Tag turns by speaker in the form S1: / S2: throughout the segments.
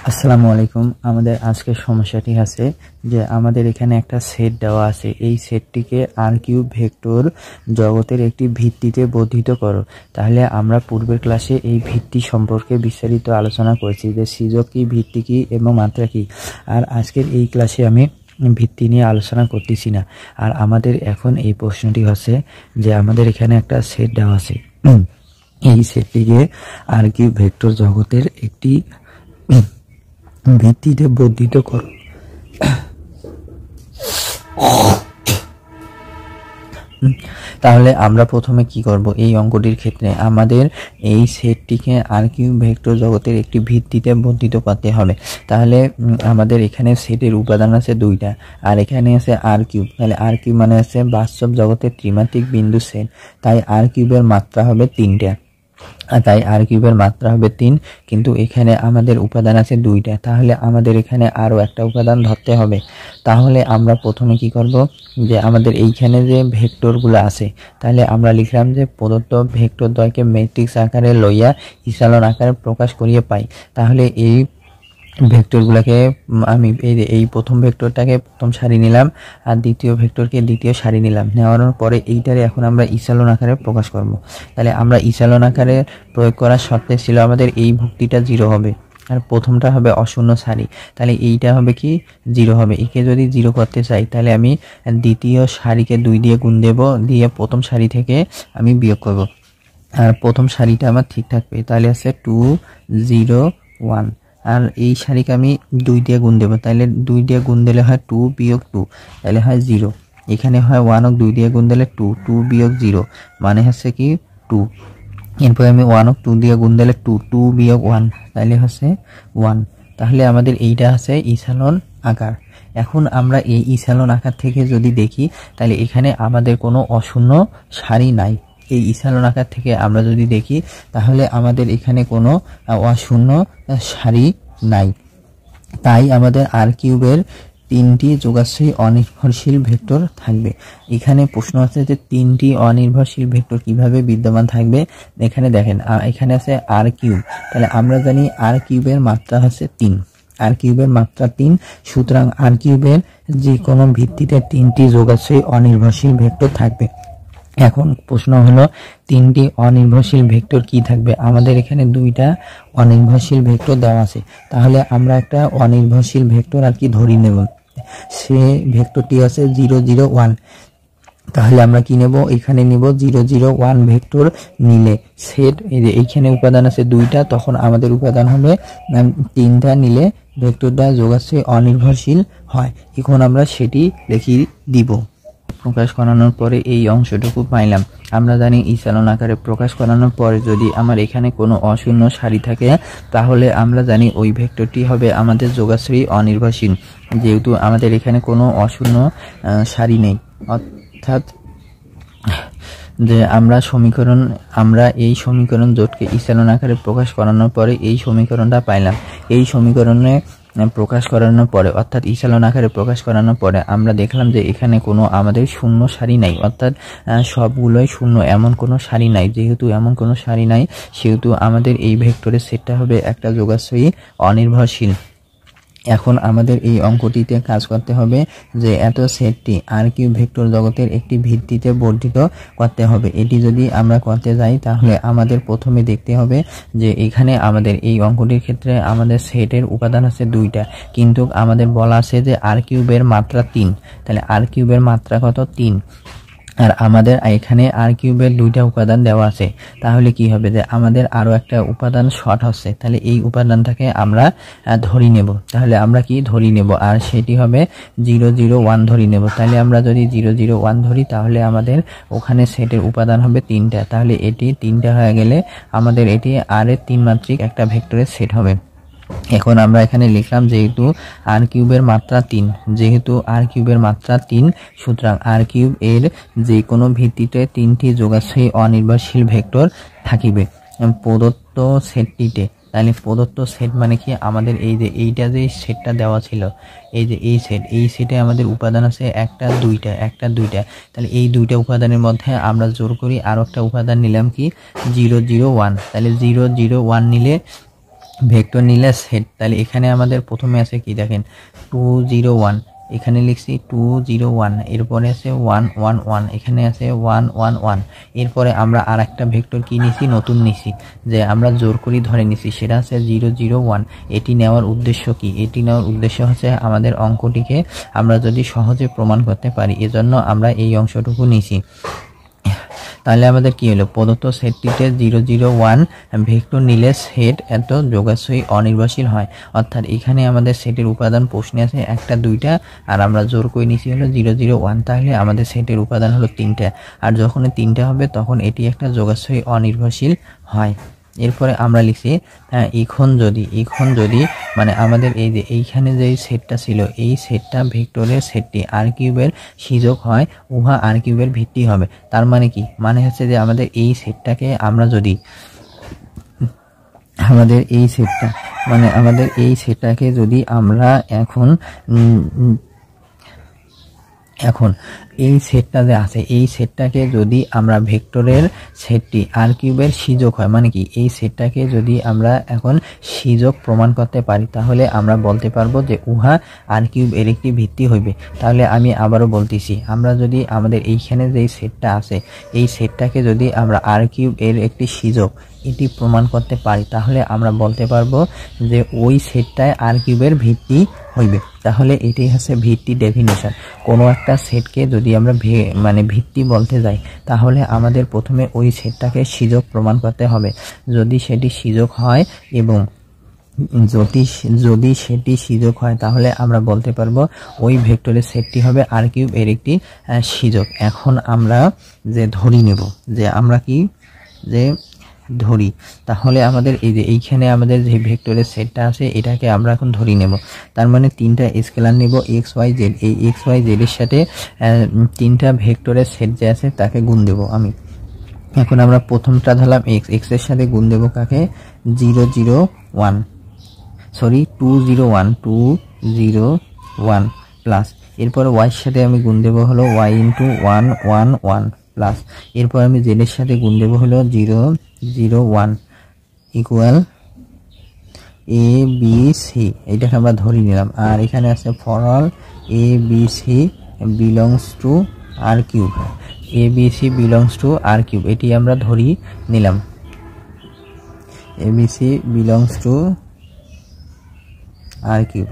S1: আসসালামু আলাইকুম। আমাদের আজকের সমস্যাটি আছে যে আমাদের এখানে একটা সেট দেওয়া আছে। এই সেটটিকে আর কিউব ভেক্টর জগতের একটি ভিত্তিতে বর্ধিত করো। তাহলে আমরা পূর্বের ক্লাসে এই ভিত্তি সম্পর্কে বিস্তারিত আলোচনা করেছি যে সৃজক কি, ভিত্তি কি এবং মাত্রা কি। আর আজকের এই ক্লাসে আমি ভিত্তি নিয়ে আলোচনা করতেছি না। আর আমাদের এখন এই প্রশ্নটি হচ্ছে যে আমাদের এখানে একটা সেট দেওয়া আছে, এই সেটটিকে আর কিউব ভেক্টর জগতের একটি ভিত্তিতে বর্ধিত করো। তাহলে আমরা প্রথমে কি করব, এই অঙ্কটির ক্ষেত্রে আমাদের এই সেটটিকে আর কিউব ভেক্টর জগতের একটি ভিত্তিতে বর্ধিত করতে হবে। তাহলে আমাদের এখানে সেটের উপাদান আছে দুইটা, আর এখানে আছে আর কিউব। তাহলে আর কিউব মানে আছে বাস্তব জগতের ত্রিমাত্রিক বিন্দু সেট, তাই আর কিউবের মাত্রা হবে 3টা। তাই আর কিউবের মাত্রা হবে 3, কিন্তু এখানে আমাদের উপাদান আছে 2টা। তাহলে আমাদের এখানে আরও একটা উপাদান ধরতে হবে। তাহলে আমরা প্রথমে কি করব, যে আমাদের এইখানে যে ভেক্টরগুলো আছে, তাহলে আমরা লিখলাম যে প্রদত্ত ভেক্টর দ্বয়কে ম্যাট্রিক্স আকারে লইয়া ইসালন আকারে প্রকাশ করিয়ে পাই। তাহলে এই ভেক্টরগুলোকে আমি এই প্রথম ভেক্টরটাকে প্রথম সারি নিলাম, আর দ্বিতীয় ভেক্টরকে দ্বিতীয় সারি নিলাম। নেওয়ার পরে এইটারে এখন আমরা ইসালন আকারে প্রকাশ করব। তাহলে আমরা ইসালন আকারে প্রয়োগ করার শর্তে ছিল আমাদের এই ভুক্তিটা 0 হবে, আর প্রথমটা হবে অশূন্য সারি। তাহলে এইটা হবে কি 0 হবে। একে যদি 0 করতে চাই তাহলে আমি দ্বিতীয় সারিকে 2 দিয়ে গুণ দেব, দিয়ে প্রথম সারি থেকে আমি বিয়োগ করব। আর প্রথম সারিটা আমার ঠিক থাকবে, তাহলে আছে 2 0 1। আর এই সারিকে আমি 2 দিয়ে গুণ দেবো, তাহলে 2 দিয়ে গুণ দিলে হয় 2 বিয়োগ 2, তাহলে হয় 0। এখানে হয় 1 ও 2 দিয়ে গুণ দিলে 2, 2 বিয়োগ 0 মানে হচ্ছে কি 2। এরপরে আমি 1 ও 2 দিয়ে গুণ দিলে 2, 2 বিয়োগ 1 তাহলে হচ্ছে 1। তাহলে আমাদের এইটা আছে ইসালন আকার। এখন আমরা এই ইসালন আকার থেকে যদি দেখি, তাহলে এখানে আমাদের কোনো অশূন্য সারি নাই। এই ইসালন আকার থেকে আমরা যদি দেখি, তাহলে আমাদের এখানে কোনো অশূন্য সারি নাই। তাই আমাদের আর কিউবের 3টি যোগাশ্রয়ী অনির্ভরশীল ভেক্টর থাকবে। এখানে প্রশ্ন আছে যে 3টি অনির্ভরশীল ভেক্টর কিভাবে বিদ্যমান থাকবে। এখানে দেখেন, এখানে আছে আর কিউব। তাহলে আমরা জানি আর কিউবের মাত্রা হচ্ছে 3, আর কিউবের মাত্রা 3। সুতরাং আর কিউবের যে কোনো ভিত্তিতে 3টি যোগাশ্রয়ী অনির্ভরশীল ভেক্টর থাকবে। এখন প্রশ্ন হলো 3টি অনির্ভরশীল ভেক্টর কি থাকবে। আমাদের এখানে 2টা অনির্ভরশীল ভেক্টর দেওয়া আছে। তাহলে আমরা একটা অনির্ভরশীল ভেক্টর আর কি ধরি নেব, সে ভেক্টরটি আছে 0 0 1। তাহলে আমরা কি নেব, এখানে নিব 0 0 1 ভেক্টর নিলে সেট এইখানে উপাদান আছে 2টা, তখন আমাদের উপাদান হবে 3টা নিলে ভেক্টরটা যোগাশ্রয়ী অনির্ভরশীল হয়। এখন আমরা সেটি লিখিয়ে দিব। প্রকাশ করানোর পরে এই অংশটুকু পাইলাম। আমরা জানি ইসালন আকারে প্রকাশ করানোর পরে যদি আমার এখানে কোনো অশূন্য সারি থাকে, তাহলে আমরা জানি ওই ভেক্টরটি হবে আমাদের যোগাশ্রয়ী অনির্ভরশীল, যেহেতু আমাদের এখানে কোনো অশূন্য সারি নেই। অর্থাৎ যে আমরা এই সমীকরণ জোটকে ইসালন আকারে প্রকাশ করানোর পরে এই সমীকরণটা পাইলাম। এই সমীকরণে প্রকাশ করানোর পরে, অর্থাৎ ইসালন আকারে প্রকাশ করানোর পরে আমরা দেখলাম যে এখানে কোনো আমাদের শূন্য সারি নাই, অর্থাৎ সবগুলোই শূন্য, এমন কোনো সারি নাই। যেহেতু এমন কোনো সারি নাই, সেহেতু আমাদের এই ভেক্টরের সেটটা হবে একটা যোগাশ্রয়ী অনির্ভরশীল। এখন আমাদের এই অঙ্কটিতে কাজ করতে হবে যে এত সেটটি আর কিউব ভেক্টর জগতের একটি ভিত্তিতে বর্ধিত করতে হবে। এটি যদি আমরা করতে যাই, তাহলে আমাদের প্রথমে দেখতে হবে যে এখানে আমাদের এই অঙ্কটির ক্ষেত্রে আমাদের সেটের উপাদান আছে 2টা, কিন্তু আমাদের বলা আছে যে আর কিউবের মাত্রা 3। তাহলে আর কিউবের মাত্রা কত, 3। আর আমাদের এখানে আর কিউবের 2টা উপাদান দেওয়া আছে। তাহলে কি হবে, যে আমাদের আরো একটা উপাদান শর্ট হচ্ছে, তাহলে এই উপাদানটাকে আমরা ধরি নেব। তাহলে আমরা কি ধরি নেব, আর সেটি হবে 0 0 1 ধরি নেব। তাহলে আমরা যদি 0 0 1 ধরি, তাহলে আমাদের ওখানে সেটের উপাদান হবে 3টা। তাহলে এটি 3টা হয়ে গেলে আমাদের এটি আর এর 3 মাত্রিক একটা ভেক্টরের সেট হবে। এখন আমরা এখানে লিখলাম যেহেতু আর কিউবের মাত্রা 3, যেহেতু আর কিউবের মাত্রা 3, সুতরাং আর কিউব এর যে কোনো ভিত্তিতে 3টি যোগাশ্রয়ী অনির্ভরশীল ভেক্টর থাকিবে প্রদত্ত সেটটিতে। তাহলে প্রদত্ত সেট মানে কি, আমাদের এই যে এইটা যে সেটটা দেওয়া ছিল, এই যে এই সেটে আমাদের উপাদান আছে একটা 2টা। তাহলে এই 2টা উপাদানের মধ্যে আমরা জোর করি আরো একটা উপাদান নিলাম কি 0 0 1। তাহলে 0 0 1 নিলে ভেক্টর নিলে সেট, তাহলে এখানে আমাদের প্রথমে আছে কি দেখেন 2 0 1, এখানে লিখছি 2 0 1, এরপরে আছে 1 1 1, এখানে আছে 1 1 1। এরপরে আমরা আর একটা ভেক্টর কি নিছি, নতুন নিছি, যে আমরা জোর করে ধরে নিছি, সেটা আছে 0 0 1। এটি নেওয়ার উদ্দেশ্য কি, এটি নেওয়ার উদ্দেশ্য হচ্ছে আমাদের অঙ্কটিকে আমরা যদি সহজে প্রমাণ করতে পারি, এজন্য আমরা এই অংশটুকু নিছি। তাহলে আমাদের কি হলো, প্রদত্ত সেটটিতে 0 0 1 ভেক্টর নিলে সেট এত যোগাশ্রয়ী অনির্ভরশীল হয়। অর্থাৎ এখানে আমাদের সেটের উপাদান প্রশ্নে আছে একটা দুইটা, আর আমরা জোর করে নিছি হলো 0 0 1, তাহলে আমাদের সেটের উপাদান হলো তিনটা, আর যখন তিনটা হবে তখন এটি একটা যোগাশ্রয়ী অনির্ভরশীল হয়। এরপরে আমরা লিখছি এখন যদি মানে আমাদের এই যে এইখানে যে সেটটা ছিল, এই সেটটা ভেক্টরের সেটটি আর কিউবের সূচক হয়, উহা আর কিউবের ভিত্তি হবে। তার মানে কি, মানে হচ্ছে যে আমাদের এই সেটটাকে আমরা যদি আমাদের এই সেটটাকে যদি আমরা এখন এই সেটটা যে আছে, এই সেটটাকে যদি আমরা ভেক্টরের সেটটি আর কিউবের সূচক হয়, মানে কি এই সেটটাকে যদি আমরা এখন সূচক প্রমাণ করতে পারি, তাহলে আমরা বলতে পারবো যে উহা আর কিউব এর একটি ভিত্তি হইবে। তাহলে আমি আবারও বলতেছি, আমরা যদি আমাদের এইখানে যে সেটটা আছে, এই সেটটাকে যদি আমরা আর কিউব এর একটি সূচক এটি প্রমাণ করতে পারি, তাহলে আমরা বলতে পারবো যে ওই সেটটায় আর কিউবের ভিত্তি হইবে। তাহলে এটাই হচ্ছে ভিত্তি ডেফিনেশন। কোনো একটা সেটকে যদি আমরা ভিত্তি বলতে যাই, তাহলে আমাদের প্রথমে ওই সেটটাকে সূচক প্রমাণ করতে হবে। যদি সেটি সূচক হয় এবং যদি সেটি সূচক হয়, তাহলে আমরা বলতে পারবো ওই ভেক্টরের সেটটি হবে আর কিউব এর একটি সূচক। এখন আমরা যে ধরি নেব, যে আমরা কি যে ধরি, তাহলে আমাদের এই যে এইখানে আমাদের যে ভেক্টরের সেটটা আছে, এটাকে আমরা এখন ধরি নেব। তার মানে তিনটা স্কেলার নেব এক্স ওয়াই জেড, এই এক্স ওয়াই জেড এর সাথে তিনটা ভেক্টরের সেট যে আছে তাকে গুণ দেব আমি। এখন আমরা প্রথমটা ধরলাম এক্স এর সাথে গুণ দেব কাকে, 0 0 1, সরি 2 0 1 2 0 1 প্লাস, এরপরে ওয়াই এর সাথে আমি গুণ দেব হলো y ইন্টু 1 1 1 প্লাস, এরপর আমি জেড এর সাথে গুণ দেব হলো 0 0 1 ইকুয়াল এ বি সি, এইটাকে আমরা ধরে নিলাম। আর এখানে আছে for all a b c belongs to R cube, a b c belongs to R cube, এটি আমরা ধরি নিলাম, a b c belongs to R cube.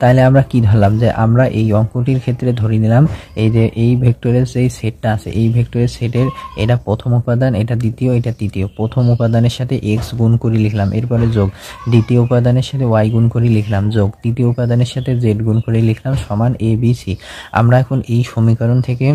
S1: তাহলে আমরা কি ধরলাম, যে আমরা এই অঙ্কটির ক্ষেত্রে ধরে নিলাম এই যে এই ভেক্টরের যে সেটটা আছে, এই ভেক্টরের সেটের এটা প্রথম উপাদান, এটা দ্বিতীয়, এটা তৃতীয়। প্রথম উপাদানের সাথে এক্স গুণ করে লিখলাম, এরপরে যোগ, দ্বিতীয় উপাদানের সাথে ওয়াই গুণ করে লিখলাম যোগ, তৃতীয় উপাদানের সাথে জেড গুণ করে লিখলাম সমান এ বি সি। আমরা এখন এই সমীকরণ থেকে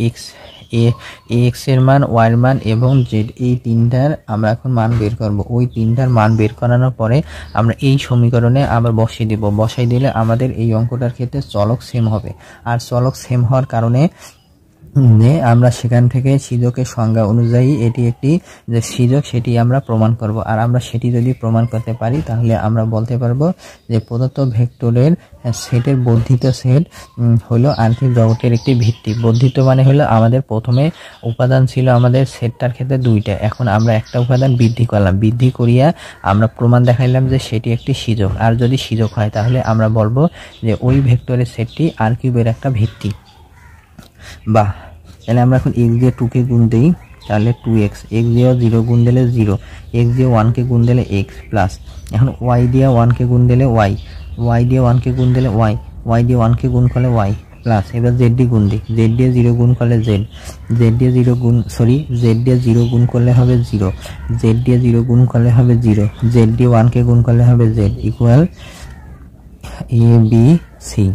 S1: এক্স এর মান, ওয়াই এর মান এবং জেড, এই তিনটার আমরা এখন মান বের করব। ওই তিনটার মান বের করানোর পরে আমরা এই সমীকরণে আবার বসাই দেব। বসাই দিলে আমাদের এই অঙ্কটার ক্ষেত্রে চলক সেম হবে। আর চলক সেম হওয়ার কারণে যে আমরা সেখান থেকে সূচকের সংজ্ঞা অনুযায়ী এটি একটি যে সূচক, সেটি আমরা প্রমাণ করব। আর আমরা সেটি যদি প্রমাণ করতে পারি, তাহলে আমরা বলতে পারবো যে প্রদত্ত ভেক্টরের সেটের বর্ধিত সেট হলো আর্থিক জগতের একটি ভিত্তি। বর্ধিত মানে হলো আমাদের প্রথমে উপাদান ছিল আমাদের সেটটার ক্ষেত্রে দুইটা, এখন আমরা একটা উপাদান বৃদ্ধি করলাম, বৃদ্ধি করিয়া আমরা প্রমাণ দেখাইলাম যে সেটি একটি সূচক। আর যদি সূচক হয়, তাহলে আমরা বলবো যে ওই ভেক্টরের সেটটি আর কিউবের একটা ভিত্তি। বাহ, তাহলে আমরা এখন এক্স দিয়ে 2 কে গুণ দিই, তাহলে 2x, এক্স দিয়ে 0 গুণ দিলে 0, এক্স দিয়ে 1 কে গুণ দিলে এক্স প্লাস, এখন ওয়াই দিয়ে 1 কে গুণ দিলে ওয়াই, ওয়াই দিয়ে 1 কে গুণ দিলে ওয়াই, ওয়াই দিয়ে 1 কে গুণ করলে ওয়াই প্লাস, এবার জেড দিয়ে গুণ দিই, জেড দিয়ে 0 গুণ করলে জেড, জেড দিয়ে 0 গুণ জেড দিয়ে 0 গুণ করলে হবে 0, জেড দিয়ে 0 গুণ করলে হবে 0, জেড দিয়ে 1 কে গুণ করলে হবে Z equal a b C.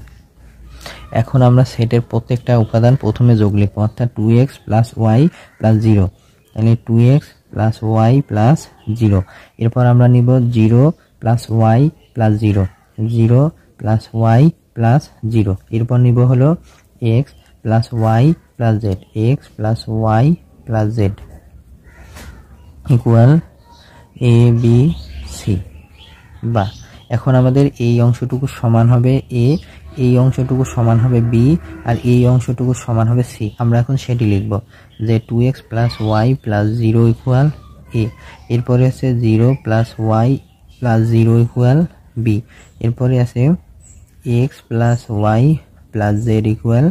S1: এখন আমরা সেটের প্রত্যেকটা উপাদান প্রথমে যোগ লিখব, অর্থাৎ 2x প্লাস ওয়াই প্লাস 0, তাহলে 2x প্লাস ওয়াই প্লাস 0। এরপর আমরা নিব 0 plus y plus 0, 0 plus y plus 0। এরপর নিব হলো x plus y plus z, x plus y plus z equal a b c. বা এখন আমাদের এই অংশটুকু সমান হবে এ, এই অংশটুকু সমান হবে বি, আর এই অংশটুকু সমান হবে সি। আমরা এখন সেটি লিখব যে 2x plus y plus 0 equal a. এরপরে আছে 0 plus y plus 0 equal b. এরপরে আছে x plus y plus z equal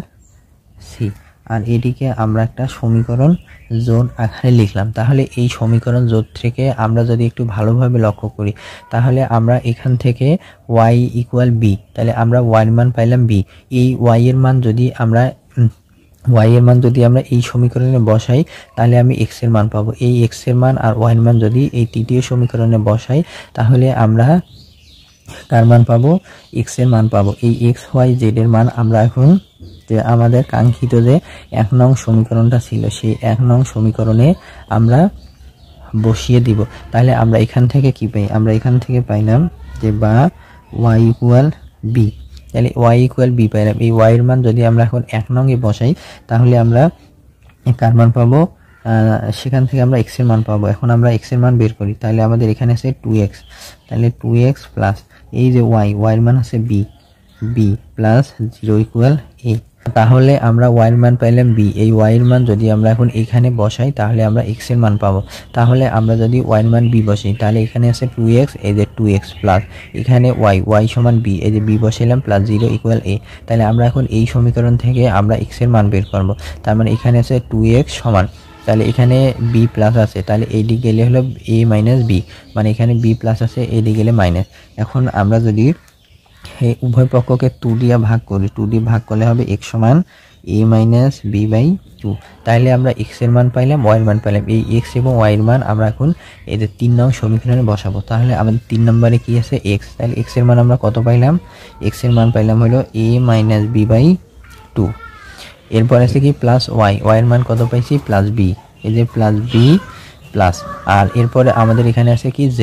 S1: c. আর এটিকে আমরা একটা সমীকরণ জোট আকারে লিখলাম। তাহলে এই সমীকরণ জোট থেকে আমরা যদি একটু ভালোভাবে লক্ষ্য করি তাহলে আমরা এখান থেকে ওয়াই ইকুয়াল বি, তাহলে আমরা ওয়াইয়ের মান পাইলাম বি। এই ওয়াইয়ের মান যদি আমরা এই সমীকরণে বসাই তাহলে আমি এক্স এর মান পাবো। এই এক্স এর মান আর ওয়াইয়ের মান যদি এই তৃতীয় সমীকরণে বসাই তাহলে আমরা কার মান পাবো? এক্স এর মান পাবো। এই এক্স ওয়াই জেড এর মান আমরা এখন যে আমাদের কাঙ্ক্ষিত যে 1 নং সমীকরণটা ছিল সেই 1 নং সমীকরণে আমরা বসিয়ে দিব। তাহলে আমরা এখান থেকে কি পাই? আমরা এখান থেকে পাইলাম যে বা ওয়াই ইকুয়াল বি। তাহলে ওয়াই ইকুয়াল বি পাইলাম। এই ওয়াই এর মান যদি আমরা এখন 1 নং এ বসাই তাহলে আমরা কার মান পাবো? সেখান থেকে আমরা এক্স এর মান পাবো। এখন আমরা এক্স এর মান বের করি। তাহলে আমাদের এখানে আছে 2x, তাহলে 2x প্লাস এই যে ওয়াই এর মান আছে বি প্লাস 0 ইকুয়াল এ। তাহলে আমরা ওয়াই এর মান পাইলাম বি। এই ওয়াই এর মান যদি আমরা এখন এখানে বসাই তাহলে আমরা এক্স এর মান পাবো। তাহলে আমরা যদি ওয়াই এর মান বি বসাই তাহলে এখানে আছে 2x, এই যে 2x প্লাস এখানে ওয়াই সমান বি, এই যে বি বসাইলাম প্লাস 0 ইকুয়াল এ। তাহলে আমরা এখন এই সমীকরণ থেকে আমরা এক্স এর মান বের করব। তার মানে এখানে আছে 2x সমান, তাহলে এখানে বি প্লাস আছে, তাহলে এডি গেলে হলো এ মাইনাস বি, মানে এখানে বি প্লাস আছে এডি গেলে মাইনাস। এখন আমরা যদি এই উভয় পক্ষকে 2 দিয়ে ভাগ করি, 2 দিয়ে ভাগ করলে হবে x সমান a মাইনাস বি বাই 2। তাহলে আমরা x এর মান পাইলাম, y এর মান পাইলাম। এই x এবং y এর মান আমরা এখন এই যে 3 নং সমীকরণে বসাবো। তাহলে আমাদের 3 নম্বরে কি আছে? x। তাহলে x এর মান আমরা কত পাইলাম? x এর মান পাইলাম হলো a মাইনাস বি বাই 2। এরপর আছে কি প্লাস y এর মান কত পাইছি? প্লাস b, এই যে প্লাস b প্লাস। আর এরপরে আমাদের এখানে আছে কি z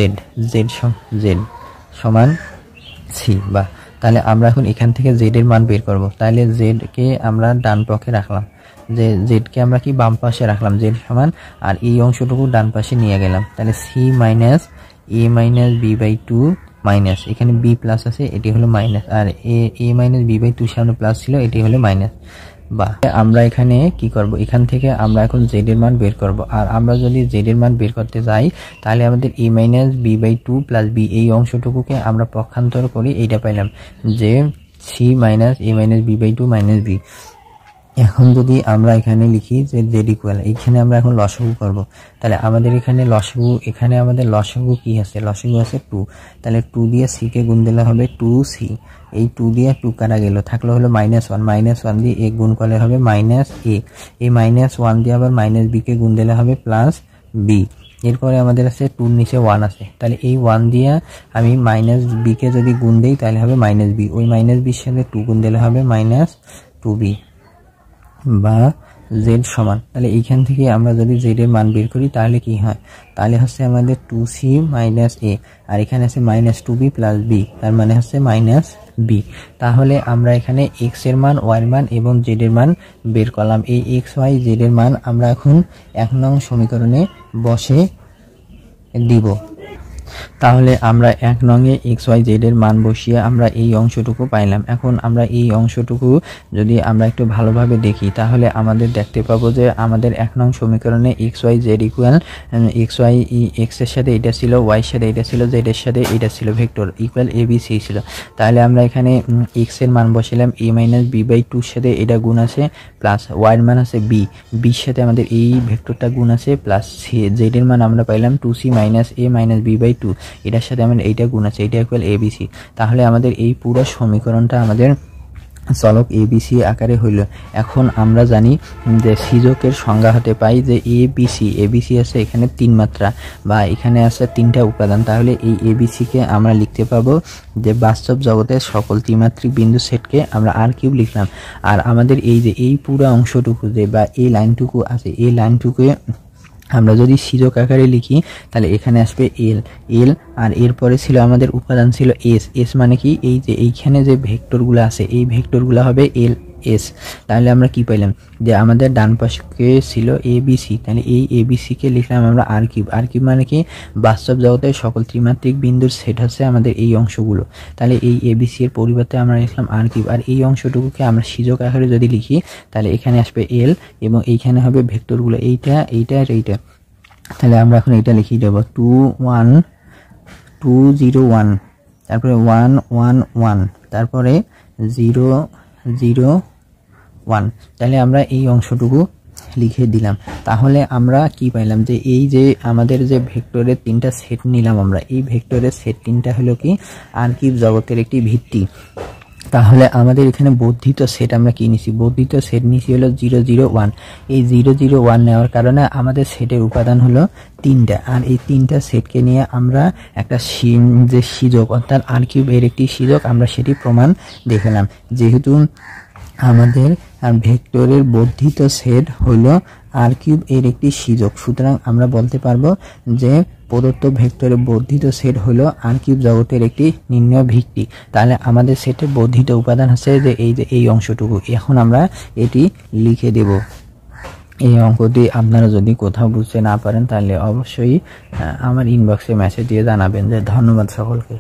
S1: সমান c বা। তাহলে আমরা এখন এখান থেকে z এর মান বের করব। তাহলে z কে আমরা ডান পক্ষে রাখলাম, যে z কে আমরা কি বাম পাশে রাখলাম, z সমান, আর এই অংশটুকু ডান পাশে নিয়ে গেলাম। তাহলে c minus a minus b by 2 minus এখানে b প্লাস আছে এটি হলো মাইনাস, আর a মাইনাস b বাই 2 সামনে প্লাস ছিল এটি হলো মাইনাস। বা আমরা এখানে কি করব? এখান থেকে আমরা এখন z এর মান বের করব। আর আমরা যদি z এর মান বের করতে যাই তাহলে আমাদের a minus b by 2 plus b এই অংশটুকুকে আমরা পক্ষান্তর করি, এইটা পাইলাম যে c minus a minus b by 2 minus b। এখন যদি আমরা এখানে লিখি যে z ইকুয়াল, এখানে আমরা এখন লসাগু করব। তাহলে আমাদের এখানে আমাদের লসাগু কি আছে? লসাগু আছে 2। তাহলে 2 দিয়ে c কে গুণ দিলে হবে 2c, এই 2 দিয়ে 2 কাটা গেল, থাকলো হলো -1 দিয়ে a গুণ করলে হবে মাইনাস a, এই -1 দিয়ে আবার মাইনাস b কে গুণ দিলে হবে প্লাস b। এরপরে আমাদের আছে 2 নিচে 1 আছে, তাহলে এই 1 দিয়ে আমি মাইনাস b কে যদি গুণ দেই তাহলে হবে মাইনাস b, ওই মাইনাস b এর সাথে 2 গুণ দিলে হবে মাইনাস 2b বা z সমান। তাহলে এইখান থেকে আমরা যদি z এর মান বের করি তাহলে কি হয়? তাহলে হচ্ছে আমাদের 2c মাইনাস a, আর এখানে আছে মাইনাস 2b প্লাস b, তার মানে হচ্ছে মাইনাস b। তাহলে আমরা এখানে x এর মান, y এর মান এবং z এর মান বের করলাম। এই x y z এর মান আমরা এখন 1 নং সমীকরণে বসে দিব। তাহলে আমরা 1 নং এ x y z এর মান বসিয়ে আমরা এই অংশটুকু পাইলাম। এখন আমরা এই অংশটুকু যদি আমরা একটু ভালোভাবে দেখি তাহলে আমাদের দেখতে পাবো যে আমাদের 1 নং সমীকরণে x y z equal x y x এর সাথে এটা ছিল, y এর সাথে এটা ছিল, z এর সাথে এটা ছিল, vector equal a b c ছিল। তাহলে আমরা এখানে x এর মান বসালাম a মাইনাস b বাই 2 এর সাথে এটা গুণ আছে, প্লাস y এর মান আছে b এর সাথে আমাদের এই ভেক্টরটা গুণ আছে, প্লাস z এর মান আমরা পাইলাম 2c minus a minus b by 2, এটার সাথে আমাদের এইটা গুণ আছে, এটা ইকুয়াল abc। তাহলে আমাদের এই পুরো সমীকরণটা আমাদের চলক abc আকারে হইল। এখন আমরা জানি যে সীজকের সংজ্ঞা হতে পাই যে abc আছে এখানে 3 মাত্রা বা এখানে আছে 3টা উপাদান। তাহলে এই abc কে আমরা লিখতে পাবো যে বাস্তব জগতের সকল ত্রিমাত্রিক বিন্দু সেটকে আমরা r³ লিখলাম। আর আমাদের এই যে এই পুরো অংশটুকু যে বা এই লাইনটুকু আছে, এই লাইনটুকু আমরা যদি সীজক আকারে লিখি তাহলে এখানে আসবে এল, আর এরপরে ছিল আমাদের উপাদান ছিল এস মানে কি? এই যে এইখানে যে ভেক্টরগুলো আছে এই ভেক্টরগুলো হবে এল এস। তাহলে আমরা কি পাইলাম যে আমাদের ডান পাশে ছিল abc, তাহলে এই abc কে লিখলাম আমরা r³ মানে কি? বাস্তব জগতের সকল ত্রিমাত্রিক বিন্দুর সেট হচ্ছে আমাদের এই অংশগুলো। তাহলে এই abc এর পরিবর্তে আমরা লিখলাম r³, আর এই অংশটুকুকে আমরা সীজক আকারে যদি লিখি তাহলে এখানে আসবে এল এবং এইখানে হবে ভেক্টরগুলো এইটা আর এইটা। তাহলে আমরা এখন এটা লিখে দেব 2 1 201 তারপরে 111 তারপরে 001। তাহলে আমরা এই অংশটুকু লিখে দিলাম। তাহলে আমরা কি পাইলাম যে এই যে আমাদের যে ভেক্টরের তিনটা সেট নিলাম আমরা, এই ভেক্টরের সেট তিনটা হলো কি আরকিউব জগতের একটি ভিত্তি। তাহলে আমাদের এখানে বর্ধিত সেট আমরা কি নিছি, বর্ধিত সেট নিছি হলো 001। এই 001 নেওয়ার কারণে আমাদের সেটের উপাদান হলো তিনটা, আর এই তিনটা সেটকে নিয়ে আমরা একটা যে সিজক অর্থাৎ আরকিউব এর একটি সিজক আমরা সেটি প্রমাণ দেখালাম। যেহেতু আমাদের ভেক্টরের বর্ধিত সেট হলো আরকিউব এর একটি সিজক, সুতরাং আমরা বলতে পারবো যে প্রদত্ত ভেক্টরের বর্ধিত সেট হলো আরকিউব জগতের একটি নির্ণয় ভিত্তি। তাহলে আমাদের সেটের বর্ধিত উপাদান হচ্ছে যে এই অংশটুকু। এখন আমরা এটি লিখে দেব। এই অঙ্কটি আপনারা যদি কোথাও বুঝতে না পারেন তাহলে অবশ্যই আমার ইনবক্সে মেসেজ দিয়ে জানাবেন। যে ধন্যবাদ সকলকে।